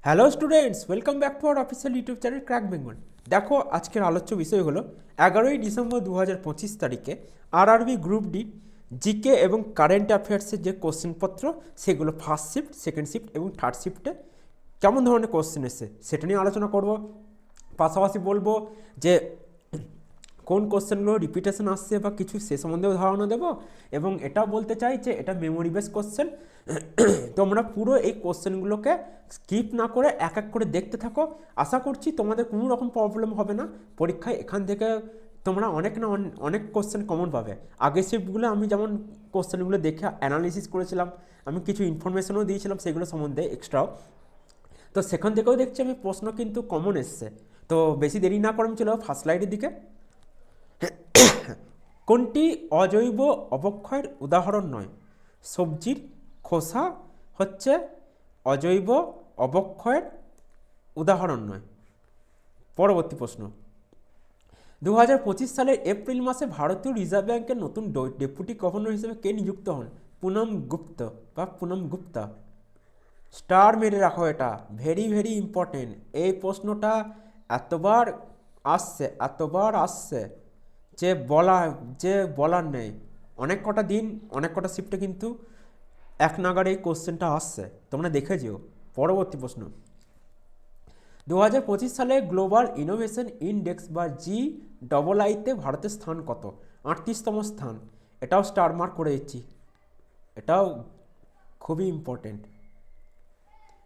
Hello students, welcome back to our official YouTube channel crack Bengal. দেখো, আজকের আলোচ্য বিষয় হলো 11ই ডিসেম্বর 2025 তারিখে আরআরবি গ্রুপ ডি জিকে এবং কারেন্ট অ্যাফেয়ার্সের যে কোশ্চেনপত্র, সেগুলো ফার্স্ট শিফট, সেকেন্ড শিফট এবং থার্ড শিফটে কেমন ধরনের কোশ্চেন এসছে সেটা নিয়ে আলোচনা করব। পাশাপাশি বলবো যে কোন কোশ্চেনগুলো রিপিটেশন আসছে বা কিছু সে সম্বন্ধেও ধারণা দেবো, এবং এটাও বলতে চাই যে এটা মেমোরি বেস কোশ্চেন। তোমরা পুরো এই কোশ্চেনগুলোকে স্কিপ না করে এক এক করে দেখতে থাকো। আশা করছি তোমাদের কোনো রকম প্রবলেম হবে না পরীক্ষায়। এখান থেকে তোমরা অনেক কোশ্চেন কমন পাবে। আগের শিফটগুলো আমি যেমন কোশ্চেনগুলো দেখে অ্যানালিসিস করেছিলাম, আমি কিছু ইনফরমেশনও দিয়েছিলাম সেগুলো সম্বন্ধে এক্সট্রাও, তো সেখান থেকেও দেখছি আমি প্রশ্ন কিন্তু কমন এসছে। তো বেশি দেরি না করে আমি চলে ফার্স্ট স্লাইডের দিকে। কোনটি অজৈব অবক্ষয়ের উদাহরণ নয়? সবজির খোসা হচ্ছে অজৈব অবক্ষয়ের উদাহরণ নয়। পরবর্তী প্রশ্ন, 2025 সালের এপ্রিল মাসে ভারতীয় রিজার্ভ ব্যাংকের নতুন ডেপুটি গভর্নর হিসেবে কে নিযুক্ত হন? পুনম গুপ্ত বা পুনম গুপ্তা। স্টার মেরে রাখো, এটা ভেরি ভেরি ইম্পর্টেন্ট। এই প্রশ্নটা এতবার আসছে যে বলার নেই। অনেক কটা দিন, অনেক কটা শিফটে কিন্তু এক নাগারে এই কোশ্চেনটা আসছে, তোমরা দেখে যেও। পরবর্তী প্রশ্ন, 2025 সালে গ্লোবাল ইনোভেশন ইন্ডেক্স বা GIIতে ভারতের স্থান কত? 38তম স্থান। এটাও স্টার মার্ক করে দিচ্ছি, এটাও খুবই ইম্পর্টেন্ট।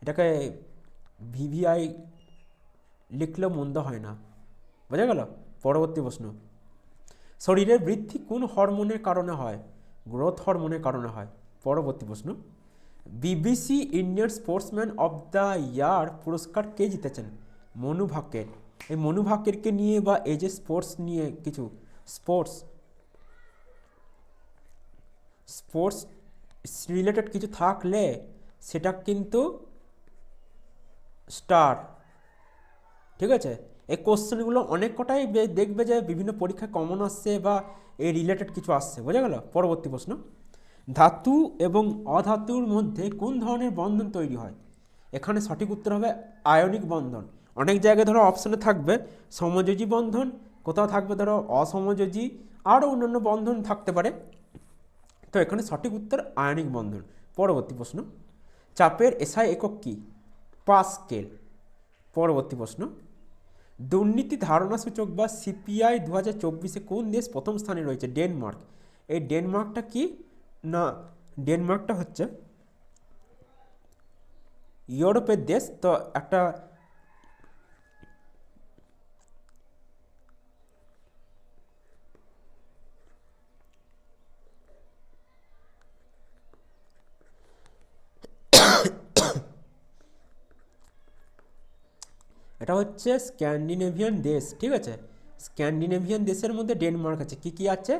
এটাকে VVI লিখলেও মন্দ হয় না, বোঝা গেল। পরবর্তী প্রশ্ন, শরীরের বৃদ্ধি কোন হরমোনের কারণে হয়? গ্রোথ হরমোনের কারণে হয়। পরবর্তী প্রশ্ন, BBC Indian sportsman of the ইয়ার পুরস্কার কে জিতেছেন? মনু ভাকের। এই মনু ভাকেরকে নিয়ে বা এই যে স্পোর্টস নিয়ে কিছু স্পোর্টস স্পোর্টস রিলেটেড কিছু থাকলে সেটা কিন্তু স্টার, ঠিক আছে। এই কোশ্চেনগুলো অনেক কটাই দেখবে যে বিভিন্ন পরীক্ষায় কমন আসছে বা এই রিলেটেড কিছু আসছে, বোঝা গেল। পরবর্তী প্রশ্ন, ধাতু এবং অধাতুর মধ্যে কোন ধরনের বন্ধন তৈরি হয়? এখানে সঠিক উত্তর হবে আয়নিক বন্ধন। অনেক জায়গায় ধরো অপশানে থাকবে সমযোজী বন্ধন, কোথাও থাকবে ধরো অসমযোজী, আরও অন্যান্য বন্ধন থাকতে পারে। তো এখানে সঠিক উত্তর আয়নিক বন্ধন। পরবর্তী প্রশ্ন, চাপের এসআই একক কি? পাস্কেল। পরবর্তী প্রশ্ন, দুর্নীতি ধারণা সূচক বা CPI 2024-এ কোন দেশ প্রথম স্থানে রয়েছে? ডেনমার্ক। এই ডেনমার্কটা কি না, ডেনমার্কটা হচ্ছে ইউরোপের দেশ। তো একটা এটা হচ্ছে স্ক্যান্ডিনেভিয়ান দেশ, ঠিক আছে। স্ক্যান্ডিনেভিয়ান দেশের মধ্যে ডেনমার্ক আছে। কি কি আছে?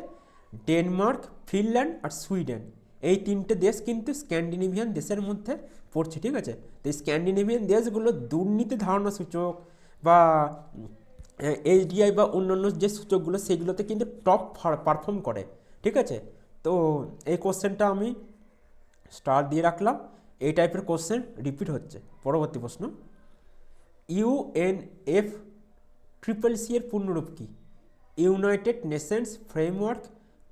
ডেনমার্ক, ফিনল্যান্ড আর সুইডেন। এই তিনটে দেশ কিন্তু স্ক্যান্ডিনেভিয়ান দেশের মধ্যে পড়ছে, ঠিক আছে। তো এই স্ক্যান্ডিনেভিয়ান দেশগুলো দুর্নীতি ধারণা সূচক বা HDI বা অন্যান্য যে সূচকগুলো সেগুলোতে কিন্তু টপ পারফর্ম করে, ঠিক আছে। তো এই কোশ্চেনটা আমি স্টার দিয়ে রাখলাম। এই টাইপের কোশ্চেন রিপিট হচ্ছে। পরবর্তী প্রশ্ন, UNFCCC এর পূর্ণরূপ কি? United Nations framework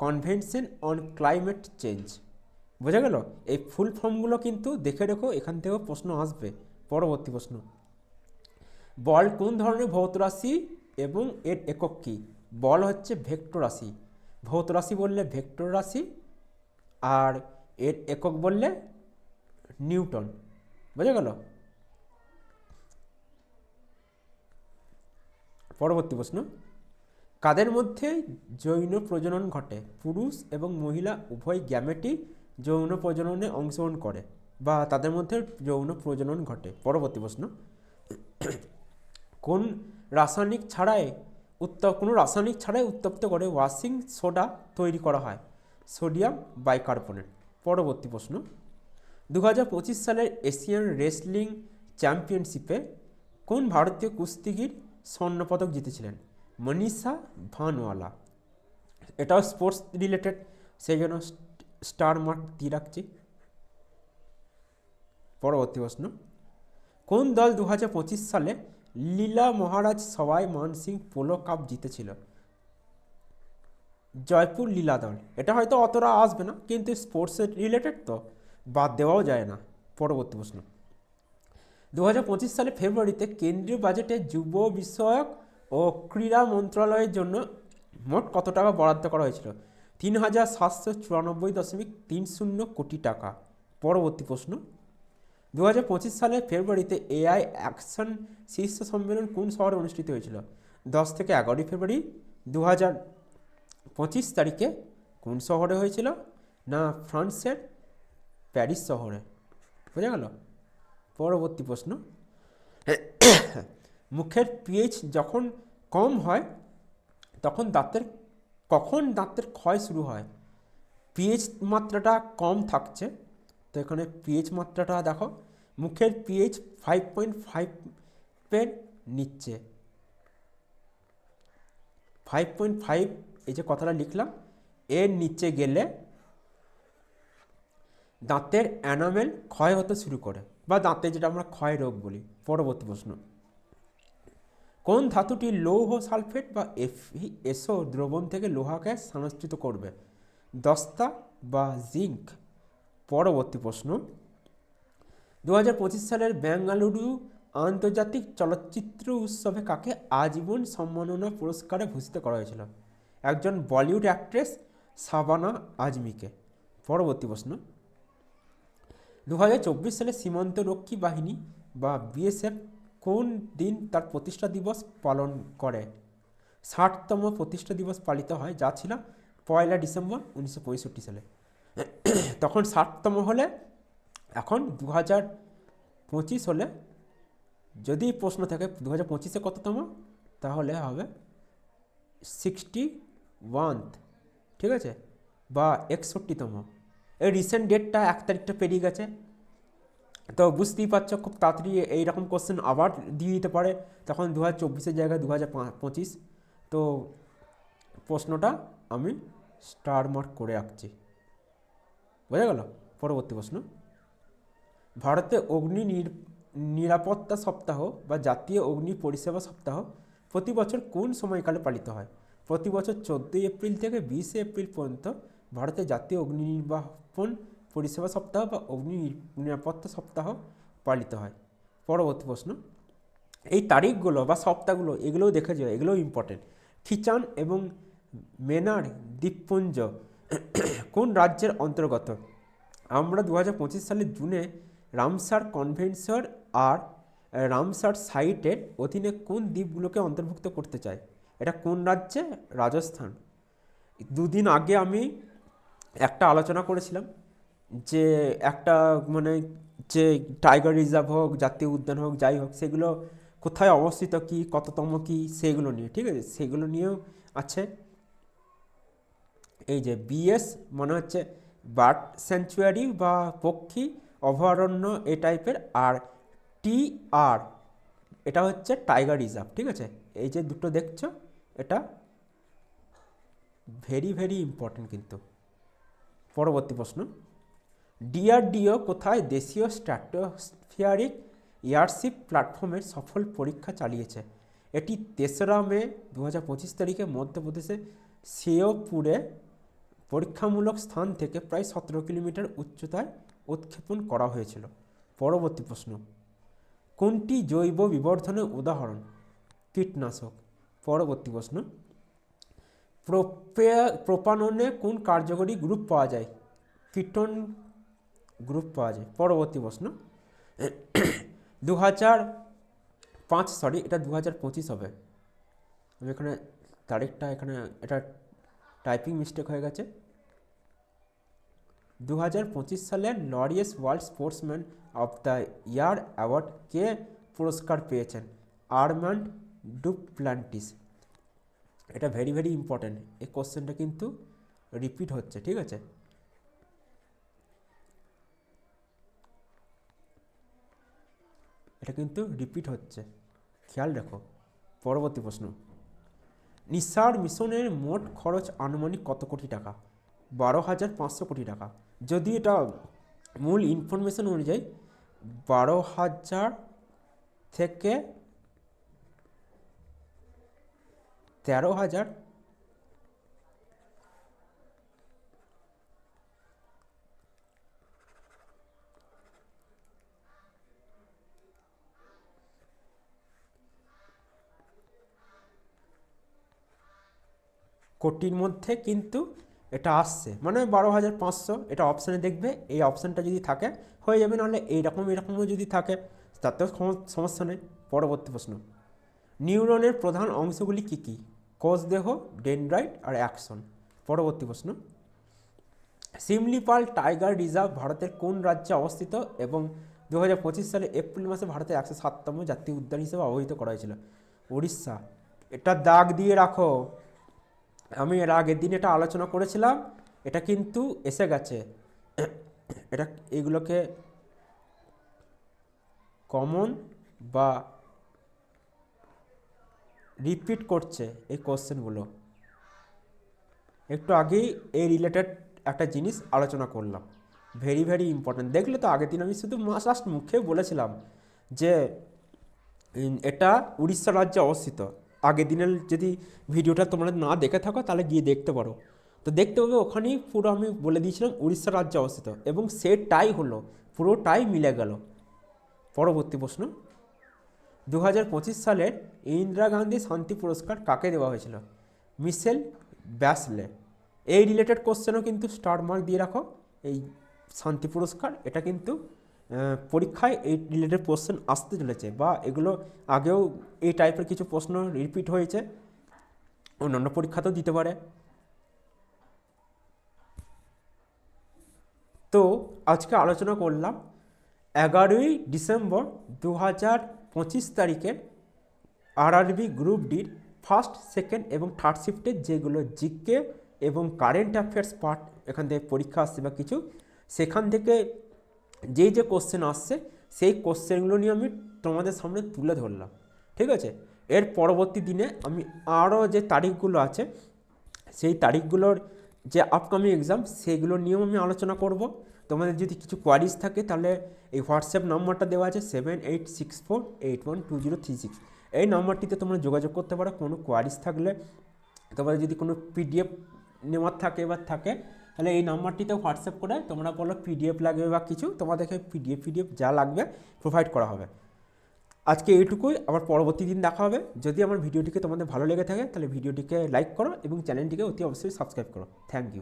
convention on climate change. বোঝা গেল। এই ফুল ফর্মগুলো কিন্তু দেখে রেখো, এখান থেকেও প্রশ্ন আসবে। পরবর্তী প্রশ্ন, বল কোন ধরনের ভৌত রাশি এবং এর একক কি? বল হচ্ছে ভেক্টর রাশি। ভৌত রাশি বললে ভেক্টর রাশি, আর এর একক বললে নিউটন। বোঝা গেল। পরবর্তী প্রশ্ন, কাদের মধ্যে যৌন প্রজনন ঘটে? পুরুষ এবং মহিলা উভয় গ্যামেটই যৌন প্রজননে অংশগ্রহণ করে বা তাদের মধ্যে যৌন প্রজনন ঘটে। পরবর্তী প্রশ্ন, কোন রাসায়নিক ছাড়াই উত্তপ্ত করে ওয়াশিং সোডা তৈরি করা হয়? Sodium bicarbonate. পরবর্তী প্রশ্ন, 2025 সালের এশিয়ান রেসলিং চ্যাম্পিয়নশিপে কোন ভারতীয় কুস্তিগির স্বর্ণপদক জিতেছিলেন? মনীষা ভানওয়ালা। এটাও স্পোর্টস রিলেটেড, সেই জন্য স্টার মার্ক দিয়ে রাখছি। পরবর্তী প্রশ্ন, কোন দল 2025 সালে লীলা মহারাজ সওয়াই মানসিং পোলো কাপ জিতেছিল? জয়পুর লীলা দল। এটা হয়তো অতটা আসবে না, কিন্তু স্পোর্টসের রিলেটেড তো বাদ দেওয়াও যায় না। পরবর্তী প্রশ্ন, 2025 সালে ফেব্রুয়ারিতে কেন্দ্রীয় বাজেটে যুব বিষয়ক ও ক্রীড়া মন্ত্রণালয়ের জন্য মোট কত টাকা বরাদ্দ করা হয়েছিল? 3,794.30 কোটি টাকা। পরবর্তী প্রশ্ন, 2025 সালের ফেব্রুয়ারিতে এআই অ্যাকশন শীর্ষ সম্মেলন কোন শহরে অনুষ্ঠিত হয়েছিল? 10 থেকে 11 ফেব্রুয়ারি 2025 তারিখে কোন শহরে হয়েছিল? না ফ্রান্সের প্যারিস শহরে। বোঝা গেল? পরবর্তী প্রশ্ন, মুখের পিএইচ যখন কম হয় তখন কখন দাঁতের ক্ষয় শুরু হয়? পিএইচ মাত্রাটা কম থাকছে, তো এখানে পিএইচ মাত্রাটা দেখো, মুখের পিএইচ 5.5-এর নিচে, 5.5 এই যে কথাটা লিখলাম, এর নিচে গেলে দাঁতের এনামেল ক্ষয় হতে শুরু করে, বা দাঁতে যেটা আমরা ক্ষয় রোগ বলি। পরবর্তী প্রশ্ন, কোন ধাতুটি লৌহ সালফেট বা এফইএসও দ্রবণ থেকে লোহাকে স্থানান্তরিত করবে? দস্তা বা জিঙ্ক। পরবর্তী প্রশ্ন, 2025 সালের বেঙ্গালুরু আন্তর্জাতিক চলচ্চিত্র উৎসবে কাকে আজীবন সম্মাননা পুরস্কারে ভূষিত করা হয়েছিল? একজন বলিউড অ্যাক্ট্রেস শাবানা আজমিকে। পরবর্তী প্রশ্ন, 2024 সালে সীমান্তরক্ষী বাহিনী বা বিএসএফ কোন দিন তার প্রতিষ্ঠা দিবস পালন করে? 60তম প্রতিষ্ঠা দিবস পালিত হয়, যা ছিল 1 ডিসেম্বর 1965 সালে। তখন 60তম হলে, এখন 2025 হলে, যদি প্রশ্ন থাকে 2025-এ কততম, তাহলে হবে 61, ঠিক আছে, বা 61তম। এই রিসেন্ট ডেটটা 1 তারিখটা পেরিয়ে গেছে, তো বুঝতেই পারছো খুব তাড়াতাড়ি এইরকম কোশ্চেন আবার দিয়ে দিতে পারে, তখন 2024-এর জায়গায় 2025। তো প্রশ্নটা আমি স্টার মার্ক করে রাখছি। বোঝা গেল? পরবর্তী প্রশ্ন, ভারতে অগ্নি নিরাপত্তা সপ্তাহ বা জাতীয় অগ্নি পরিষেবা সপ্তাহ প্রতি বছর কোন সময়কালে পালিত হয়? প্রতি বছর 14 এপ্রিল থেকে 20 এপ্রিল পর্যন্ত ভারতে জাতীয় অগ্নি নির্বাপন পরিষেবা সপ্তাহ বা অগ্নি নিরাপত্তা সপ্তাহ পালিত হয়। পরবর্তী প্রশ্ন, এই তারিখগুলো বা সপ্তাহগুলো এগুলোও দেখে যাও, এগুলোও ইম্পর্টেন্ট। খিচান এবং মেনার দ্বীপপুঞ্জ কোন রাজ্যের অন্তর্গত? আমরা 2025 সালের জুনে রামসার কনভেনশন আর রামসার সাইটের অধীনে কোন দ্বীপগুলোকে অন্তর্ভুক্ত করতে চাই? এটা কোন রাজ্যে? রাজস্থান। দুদিন আগে আমি একটা আলোচনা করেছিলাম যে একটা মানে যে টাইগার রিজার্ভ হোক, জাতীয় উদ্যান হোক, যাই হোক, সেগুলো কোথায় অবস্থিত, কি কততম, কি সেগুলো নিয়ে, ঠিক আছে, সেগুলো নিয়েও আছে। এই যে বিএস মানে হচ্ছে বার্ড স্যাংচুয়ারি বা পক্ষী অভয়ারণ্য এই টাইপের, আর টিআর এটা হচ্ছে টাইগার রিজার্ভ, ঠিক আছে। এই যে দুটো দেখছো, এটা ভেরি ভেরি ইম্পর্টেন্ট কিন্তু। পরবর্তী প্রশ্ন, ডিআরডিও কোথায় দেশীয় স্ট্র্যাটোস্ফিয়ারিক এয়ারশিপ প্ল্যাটফর্মের সফল পরীক্ষা চালিয়েছে? এটি 3রা মে 2025 তারিখে মধ্যপ্রদেশে শেওপুরে পরীক্ষামূলক স্থান থেকে প্রায় 17 কিলোমিটার উচ্চতায় উৎক্ষেপণ করা হয়েছিল। পরবর্তী প্রশ্ন, কোনটি জৈব বিবর্ধনের উদাহরণ? কীটনাশক। পরবর্তী প্রশ্ন, প্রোপাননে কোন কার্যকরী গ্রুপ পাওয়া যায়? কিটোন গ্রুপ পাওয়া যায়। পরবর্তী প্রশ্ন, 2005 এটা 2025 হবে, আমি এখানে তারিখটা এখানে এটা টাইপিং মিস্টেক হয়ে গেছে। 2025 সালে Laureus world sportsman of the year award কে পুরস্কার পেয়েছেন? Armand Duplantis. এটা ভেরি ভেরি ইম্পর্টেন্ট, এই কোশ্চেনটা কিন্তু রিপিট হচ্ছে, ঠিক আছে। এটা কিন্তু রিপিট হচ্ছে, খেয়াল রাখো। পরবর্তী প্রশ্ন, নিসার মিশনের মোট খরচ আনুমানিক কত কোটি টাকা? 12,500 কোটি টাকা। যদি এটা মূল ইনফরমেশন অনুযায়ী 12,000 থেকে 13,000 কোটির মধ্যে কিন্তু এটা আসছে, মানে 12,500। এটা অপশানে দেখবে, এই অপশানটা যদি থাকে হয়ে যাবে, নাহলে এরকমও যদি থাকে তাতেও সমস্যা নেই। পরবর্তী প্রশ্ন, নিউরনের প্রধান অংশগুলি কী কী? কোষ দেহ, ডেনড্রাইট আর অ্যাক্সন। পরবর্তী প্রশ্ন, সিমলিপাল টাইগার রিজার্ভ ভারতের কোন রাজ্যে অবস্থিত এবং 2025 সালে এপ্রিল মাসে ভারতের 107তম জাতীয় উদ্যান হিসেবে অবহিত করা হয়েছিল? উড়িষ্যা। এটা দাগ দিয়ে রাখো, আমি এর আগের দিন এটা আলোচনা করেছিলাম, এটা কিন্তু এসে গেছে। এটা এগুলোকে কমন বা রিপিট করছে এই কোশ্চেনগুলো। একটু আগেই এই রিলেটেড একটা জিনিস আলোচনা করলাম, ভেরি ভেরি ইম্পর্ট্যান্ট। দেখলে তো আগের দিন আমি শুধু জাস্ট মুখে বলেছিলাম যে এটা উড়িষ্যা রাজ্যে অবস্থিত। আগের দিনের যদি ভিডিওটা তোমরা না দেখে থাকো তাহলে গিয়ে দেখতে পারো, তো দেখতে পাবে ওখানেই পুরো আমি বলে দিয়েছিলাম উড়িষ্যা রাজ্যে অবস্থিত, এবং সেটাই হলো, পুরোটাই মিলে গেল। পরবর্তী প্রশ্ন, 2025 সালের ইন্দিরা গান্ধী শান্তি পুরস্কার কাকে দেওয়া হয়েছিল? মিশেল ব্যাসলে। এই রিলেটেড কোশ্চেনও কিন্তু স্টার মার্ক দিয়ে রাখো। এই শান্তি পুরস্কার এটা কিন্তু পরীক্ষায় এই রিলেটেড কোশ্চেন আসতে চলেছে, বা এগুলো আগেও এই টাইপের কিছু প্রশ্ন রিপিট হয়েছে, অন্যান্য পরীক্ষাতেও দিতে পারে। তো আজকে আলোচনা করলাম 11ই ডিসেম্বর 2025 তারিখের আরআরবি গ্রুপ ডির ফার্স্ট, সেকেন্ড এবং থার্ড শিফটের যেগুলো জিকে এবং কারেন্ট অ্যাফেয়ার্স পার্ট এখান থেকে পরীক্ষা আসছে বা কিছু, সেখান থেকে যেই যে কোশ্চেন আসছে সেই কোশ্চেনগুলো নিয়ে আমি তোমাদের সামনে তুলে ধরলাম। ঠিক আছে, এর পরবর্তী দিনে আমি আরও যে তারিখগুলো আছে সেই তারিখগুলোর যে আপকামিং এক্সাম সেইগুলো নিয়েও আমি আলোচনা করব। তোমাদের যদি কিছু কোয়ারিজ থাকে তাহলে এই হোয়াটসঅ্যাপ নাম্বারটা দেওয়া আছে 7864812036, এই নাম্বারটিতে তোমরা যোগাযোগ করতে পারো কোনো কোয়ারিজ থাকলে। তোমাদের যদি কোনো পিডিএফ নেওয়ার থাকে বা থাকে তাহলে এই নাম্বারটিতে হোয়াটসঅ্যাপ করে তোমরা বলো পিডিএফ লাগবে বা কিছু, তোমাদেরকে পিডিএফ যা লাগবে প্রোভাইড করা হবে। আজকে এইটুকুই, আবার পরবর্তী দিন দেখা হবে। যদি আমার ভিডিওটিকে তোমাদের ভালো লেগে থাকে তাহলে ভিডিওটিকে লাইক করো এবং চ্যানেলটিকে অতি অবশ্যই সাবস্ক্রাইব করো। Thank you.